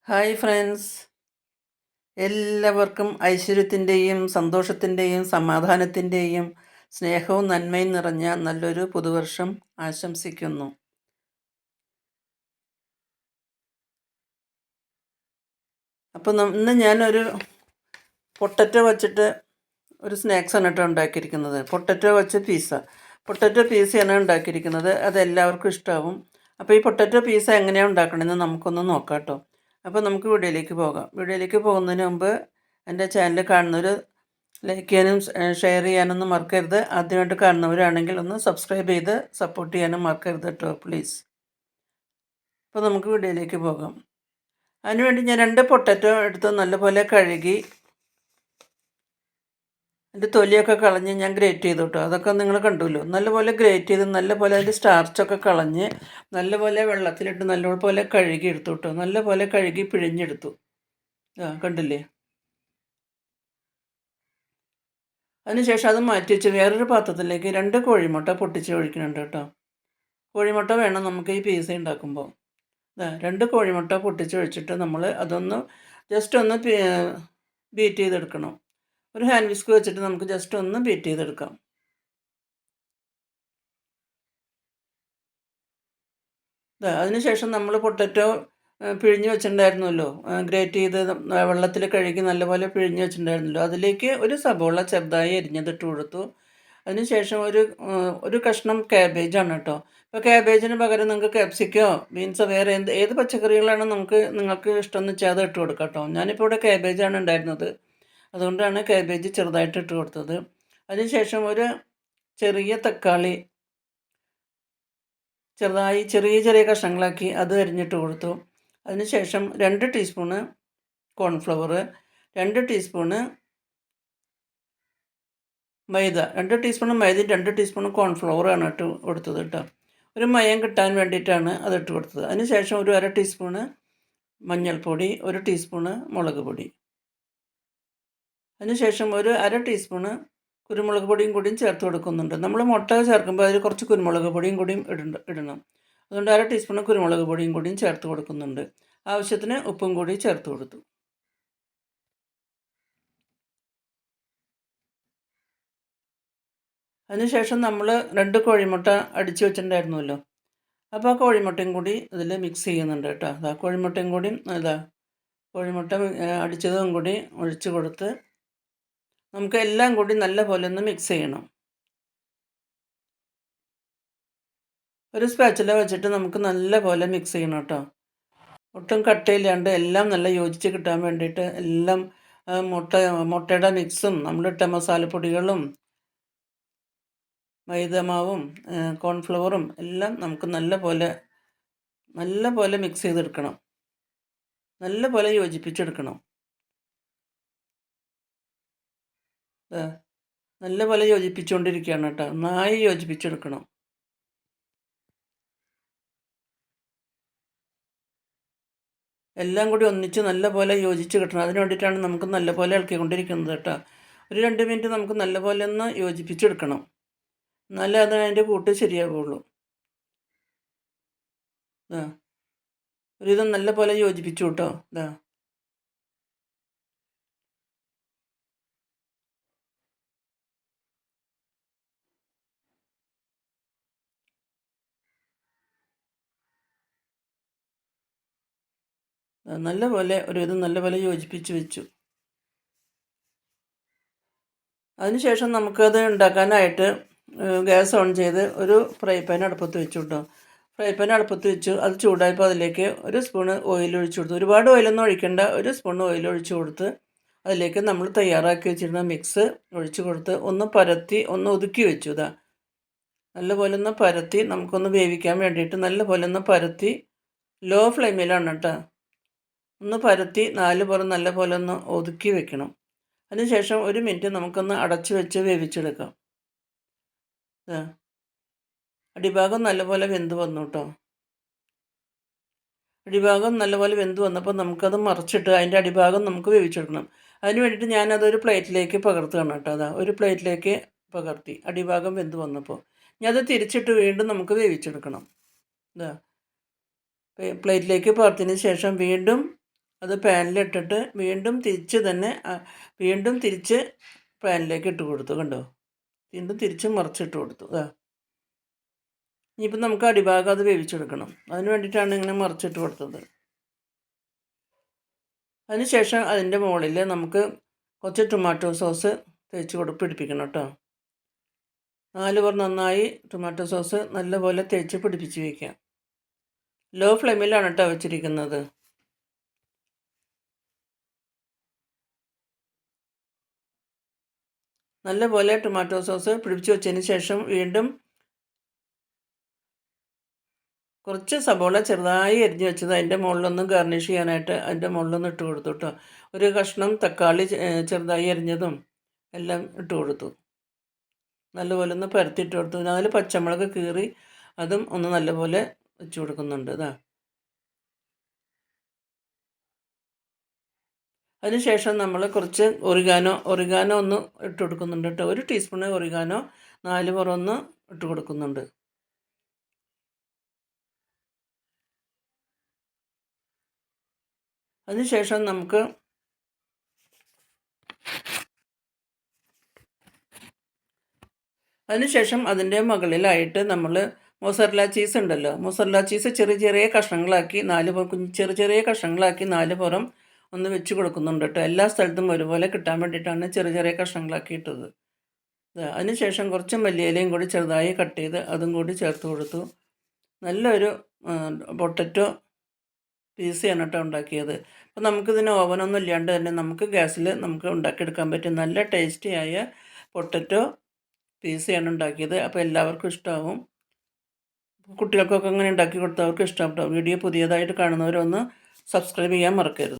Hi friends, എല്ലാവർക്കും ഐശ്വര്യത്തിൻ്റെയും സന്തോഷത്തിൻ്റെയും സമാധാനത്തിൻ്റെയും സ്നേഹവും നന്മയും നിറഞ്ഞ നല്ലൊരു പുതുവർഷം ആശംസിക്കുന്നു. അപ്പോൾ ഇന്ന് ഞാനൊരു പൊട്ടറ്റോ വച്ചിട്ട് ഒരു സ്നാക്സാണ് കേട്ടോ ഉണ്ടാക്കിയിരിക്കുന്നത്. പൊട്ടറ്റോ വച്ച് പൊട്ടറ്റോ പീസയാണ് ഉണ്ടാക്കിയിരിക്കുന്നത്. അത് എല്ലാവർക്കും ഇഷ്ടമാവും. അപ്പോൾ ഈ പൊട്ടറ്റോ പീസ എങ്ങനെയാണ് ഉണ്ടാക്കണമെന്ന് നമുക്കൊന്ന് നോക്കാം കേട്ടോ. അപ്പോൾ നമുക്ക് വീഡിയോയിലേക്ക് പോകാം. വീഡിയോയിലേക്ക് പോകുന്നതിന് മുമ്പ് എൻ്റെ ചാനൽ കാണുന്നവർ ലൈക്ക് ചെയ്യാനും ഷെയർ ചെയ്യാനൊന്നും മറക്കരുത്. ആദ്യമായിട്ട് കാണുന്നവരാണെങ്കിൽ ഒന്ന് സബ്സ്ക്രൈബ് ചെയ്ത് സപ്പോർട്ട് ചെയ്യാനും മറക്കരുത് കേട്ടോ, പ്ലീസ്. അപ്പോൾ നമുക്ക് വീഡിയോയിലേക്ക് പോകാം. അതിനുവേണ്ടി ഞാൻ 2 പൊട്ടറ്റോ എടുത്ത് നല്ലപോലെ കഴുകി അതിൻ്റെ തൊലിയൊക്കെ കളഞ്ഞ് ഞാൻ ഗ്രേറ്റ് ചെയ്തു കേട്ടോ. അതൊക്കെ നിങ്ങൾ കണ്ടുല്ലോ. നല്ലപോലെ ഗ്രേറ്റ് ചെയ്ത് നല്ലപോലെ അതിൻ്റെ സ്റ്റാർച്ചൊക്കെ കളഞ്ഞ് നല്ലപോലെ വെള്ളത്തിലിട്ട് നല്ലപോലെ കഴുകി എടുത്തു കേട്ടോ. നല്ലപോലെ കഴുകി പിഴിഞ്ഞെടുത്തു. കണ്ടില്ലേ? അതിനുശേഷം അത് മാറ്റി വെച്ച് വേറൊരു പാത്രത്തിലേക്ക് 2 കോഴിമുട്ട പൊട്ടിച്ച് ഒഴിക്കുന്നുണ്ട് കേട്ടോ. കോഴിമുട്ട വേണം നമുക്ക് ഈ പീസ ഉണ്ടാക്കുമ്പോൾ. 2 കോഴിമുട്ട പൊട്ടിച്ച് ഒഴിച്ചിട്ട് നമ്മൾ അതൊന്ന് ജസ്റ്റ് ഒന്ന് ബീറ്റ് ചെയ്തെടുക്കണം. ഒരു ഹാൻഡ് വിസ്ക് വെച്ചിട്ട് നമുക്ക് ജസ്റ്റ് ഒന്ന് ബീറ്റ് ചെയ്തെടുക്കാം. അതിനുശേഷം നമ്മൾ പൊട്ടറ്റോ പിഴിഞ്ഞ് വെച്ചിട്ടുണ്ടായിരുന്നല്ലോ, ഗ്രേറ്റ് ചെയ്ത് വെള്ളത്തിൽ കഴുകി നല്ലപോലെ പിഴിഞ്ഞ് വെച്ചിട്ടുണ്ടായിരുന്നല്ലോ, അതിലേക്ക് ഒരു സബോള ചെറുതായി അരിഞ്ഞതിട്ട് കൊടുത്തു. അതിനുശേഷം ഒരു കഷ്ണം ക്യാബേജാണ് കേട്ടോ. ഇപ്പോൾ ക്യാബേജിന് പകരം നിങ്ങൾക്ക് ക്യാപ്സിക്കോ ബീൻസോ വേറെ ഏത് പച്ചക്കറികളാണ് നിങ്ങൾക്ക് ഇഷ്ടമെന്ന് വെച്ചാൽ അത് ഇട്ട് കൊടുക്കാം കേട്ടോ. ഞാനിപ്പോൾ ഇവിടെ ക്യാബേജാണ് ഉണ്ടായിരുന്നത്, അതുകൊണ്ടാണ് ക്യാബേജ് ചെറുതായിട്ട് ഇട്ട് കൊടുത്തത്. അതിനുശേഷം ഒരു ചെറിയ തക്കാളി ചെറുതായി ചെറിയ കഷ്ണങ്ങളാക്കി അത് അരിഞ്ഞിട്ട് കൊടുത്തു. അതിനുശേഷം 2 ടീസ്പൂണ് കോൺഫ്ലവർ, 2 ടീസ്പൂണ് മൈദ, 2 ടീസ്പൂണ് മൈദയും 2 ടീസ്പൂണ് കോൺഫ്ലവറാണ് ഇട്ട് കൊടുത്തത് കേട്ടോ. ഒരു മയം കിട്ടാൻ വേണ്ടിയിട്ടാണ് അതിട്ട് കൊടുത്തത്. അതിനുശേഷം ഒരു 1/2 ടീസ്പൂണ് മഞ്ഞൾപ്പൊടി, 1 ടീസ്പൂണ് മുളക് പൊടി, അതിനുശേഷം ഒരു 1/2 ടീസ്പൂണ് കുരുമുളക് പൊടിയും കൂടിയും ചേർത്ത് കൊടുക്കുന്നുണ്ട്. നമ്മൾ മുട്ട ചേർക്കുമ്പോൾ അതിൽ കുറച്ച് കുരുമുളക് പൊടിയും കൂടിയും ഇടണം. അതുകൊണ്ട് 1/2 ടീസ്പൂണ് കുരുമുളക് പൊടിയും കൂടിയും ചേർത്ത് കൊടുക്കുന്നുണ്ട്. ആവശ്യത്തിന് ഉപ്പും കൂടി ചേർത്ത് കൊടുത്തു. അതിനുശേഷം നമ്മൾ 2 കോഴിമുട്ട അടിച്ച് വെച്ചിട്ടുണ്ടായിരുന്നല്ലോ, അപ്പോൾ ആ കോഴിമുട്ടയും കൂടി ഇതിൽ മിക്സ് ചെയ്യുന്നുണ്ട് കേട്ടോ. കോഴിമുട്ടയും കൂടി കോഴിമുട്ട അടിച്ചതും കൂടി ഒഴിച്ച് കൊടുത്ത് നമുക്ക് എല്ലാം കൂടി നല്ല പോലെ ഒന്ന് മിക്സ് ചെയ്യണം. ഒരു സ്പാച്ചുല വെച്ചിട്ട് നമുക്ക് നല്ല പോലെ മിക്സ് ചെയ്യണം കേട്ടോ. ഒട്ടും കട്ടയില്ലാണ്ട് എല്ലാം നല്ല യോജിച്ച് കിട്ടാൻ വേണ്ടിയിട്ട് എല്ലാം മുട്ടയുടെ മിക്സും നമ്മളിട്ട മസാലപ്പൊടികളും മൈദമാവും കോൺഫ്ലവറും എല്ലാം നമുക്ക് നല്ല പോലെ മിക്സ് ചെയ്തെടുക്കണം. നല്ല പോലെ യോജിപ്പിച്ചെടുക്കണം. നല്ല പോലെ യോജിപ്പിച്ചുകൊണ്ടിരിക്കുകയാണ് കേട്ടോ. നന്നായി യോജിപ്പിച്ചെടുക്കണം. എല്ലാം കൂടി ഒന്നിച്ച് നല്ല പോലെ യോജിച്ച് കിട്ടണം. അതിന് വേണ്ടിയിട്ടാണ് നമുക്ക് നല്ല പോലെ ഇളക്കിക്കൊണ്ടിരിക്കുന്നത് കേട്ടോ. ഒരു 2 മിനിറ്റ് നമുക്ക് നല്ല പോലെ ഒന്ന് യോജിപ്പിച്ചെടുക്കണം. എന്നാലേ അത് അതിൻ്റെ കൂട്ട് ശരിയാവുള്ളൂ. ഒരുവിധം നല്ല പോലെ യോജിപ്പിച്ചു കേട്ടോ. ഒരുവിധം നല്ല പോലെ യോജിപ്പിച്ച് വെച്ചു. അതിനുശേഷം നമുക്കത് ഉണ്ടാക്കാനായിട്ട് ഗ്യാസ് ഓൺ ചെയ്ത് ഒരു ഫ്രൈ പാൻ അടുപ്പത്ത് വെച്ചു കേട്ടോ. ഫ്രൈ പാൻ അടുപ്പത്ത് വെച്ചു. അത് ചൂടായപ്പോൾ അതിലേക്ക് 1 സ്പൂണ് ഓയിൽ ഒഴിച്ചു കൊടുത്തു. ഒരുപാട് ഓയിലൊന്നും ഒഴിക്കേണ്ട, 1 സ്പൂൺ ഓയിൽ ഒഴിച്ചു കൊടുത്ത് അതിലേക്ക് നമ്മൾ തയ്യാറാക്കി വെച്ചിരുന്ന മിക്സ് ഒഴിച്ചു കൊടുത്ത് ഒന്ന് പരത്തി ഒന്ന് ഒതുക്കി വെച്ചു. നല്ലപോലെ ഒന്ന് പരത്തി നമുക്കൊന്ന് വേവിക്കാൻ വേണ്ടിയിട്ട് നല്ലപോലെ ഒന്ന് പരത്തി ലോ ഫ്ലെയിമിലാണ് കേട്ടോ. ഒന്ന് പരത്തി 4 പുറം നല്ലപോലെ ഒന്ന് ഒതുക്കി വെക്കണം. അതിനുശേഷം 1 മിനിറ്റ് നമുക്കൊന്ന് അടച്ചു വെച്ച് വേവിച്ചെടുക്കാം. അടിഭാഗം നല്ലപോലെ വെന്ത് വന്നു കേട്ടോ. അടിഭാഗം നല്ലപോലെ വെന്ത് വന്നപ്പോൾ നമുക്കത് മറിച്ചിട്ട് അതിൻ്റെ അടിഭാഗം നമുക്ക് വേവിച്ചെടുക്കണം. അതിന് വേണ്ടിയിട്ട് ഞാനതൊരു പ്ലേറ്റിലേക്ക് പകർത്തുകയാണ് കേട്ടോ. ഒരു പ്ലേറ്റിലേക്ക് പകർത്തി അടിഭാഗം വെന്ത് വന്നപ്പോൾ ഞാൻ അത് തിരിച്ചിട്ട് വീണ്ടും നമുക്ക് വേവിച്ചെടുക്കണം. പ്ലേറ്റിലേക്ക് പകർത്തിയതിന് ശേഷം വീണ്ടും അത് പാനിലിട്ടിട്ട് വീണ്ടും തിരിച്ച് പാനിലേക്ക് ഇട്ട് കൊടുത്തു. കണ്ടോ, വീണ്ടും തിരിച്ച് മറിച്ചിട്ട് കൊടുത്തു. ഇനിയിപ്പോൾ നമുക്ക് അടിഭാഗം അത് വേവിച്ചെടുക്കണം. അതിന് വേണ്ടിയിട്ടാണ് ഇങ്ങനെ മറിച്ചിട്ട് കൊടുത്തത്. അതിനുശേഷം അതിൻ്റെ മുകളിൽ നമുക്ക് കുറച്ച് ടൊമാറ്റോ സോസ് പിടിപ്പിക്കണം കേട്ടോ. 4 പേർ നന്നായി ടൊമാറ്റോ സോസ് നല്ലപോലെ തേച്ച് പിടിപ്പിച്ച് വയ്ക്കാം. ലോ ഫ്ലെയിമിലാണ് കേട്ടോ വെച്ചിരിക്കുന്നത്. നല്ലപോലെ ടൊമാറ്റോ സോസ് പിടിപ്പിച്ച് വെച്ചതിന് ശേഷം വീണ്ടും കുറച്ച് സബോള ചെറുതായി അരിഞ്ഞ് വെച്ചത് അതിൻ്റെ മുകളിലൊന്ന് ഗാർണിഷ് ചെയ്യാനായിട്ട് അതിൻ്റെ മുകളിലൊന്ന് ഇട്ട് കൊടുത്തു കേട്ടോ. ഒരു കഷ്ണം തക്കാളി ചെറുതായി അരിഞ്ഞതും എല്ലാം ഇട്ട് കൊടുത്തു. നല്ലപോലെ ഒന്ന് പരത്തിയിട്ട് കൊടുത്തു. 4 പച്ചമുളക് കീറി അതും ഒന്ന് നല്ലപോലെ വെച്ച് കൊടുക്കുന്നുണ്ട്. അതിനുശേഷം നമ്മൾ കുറച്ച് ഒറിഗാനോ ഒന്ന് ഇട്ട് കൊടുക്കുന്നുണ്ട് കേട്ടോ. 1 ടീസ്പൂൺ ഒറിഗാനോ 4 പുറമൊന്ന് ഇട്ട് കൊടുക്കുന്നുണ്ട്. അതിനുശേഷം അതിൻ്റെ മുകളിലായിട്ട് നമ്മൾ മൊസറല്ല ചീസ് ഉണ്ടല്ലോ, മൊസറല്ല ചീസ് ചെറിയ ചെറിയ കഷ്ണങ്ങളാക്കി 4 പുറം ഒന്ന് വെച്ച് കൊടുക്കുന്നുണ്ട് കേട്ടോ. എല്ലാ സ്ഥലത്തും ഒരുപോലെ കിട്ടാൻ വേണ്ടിയിട്ടാണ് ചെറിയ ചെറിയ കഷ്ണങ്ങളാക്കി ഇട്ടത്. അതിനുശേഷം കുറച്ച് മല്ലിയിലയും കൂടി ചെറുതായി കട്ട് ചെയ്ത് അതും കൂടി ചേർത്ത് കൊടുത്തു. നല്ലൊരു പൊട്ടറ്റോ പീസയാണ് കേട്ടോ ഉണ്ടാക്കിയത്. അപ്പോൾ നമുക്കിതിന് ഓവനൊന്നും ഇല്ലാണ്ട് തന്നെ നമുക്ക് ഗ്യാസിൽ നമുക്ക് ഉണ്ടാക്കിയെടുക്കാൻ പറ്റും നല്ല ടേസ്റ്റിയായ പൊട്ടറ്റോ പീസയാണ് ഉണ്ടാക്കിയത്. അപ്പോൾ എല്ലാവർക്കും ഇഷ്ടമാവും. കുട്ടികൾക്കൊക്കെ അങ്ങനെ ഉണ്ടാക്കി കൊടുത്തവർക്ക് ഇഷ്ടമാവും. വീഡിയോ പുതിയതായിട്ട് കാണുന്നവരൊന്ന് സബ്സ്ക്രൈബ് ചെയ്യാൻ മറക്കരുത്.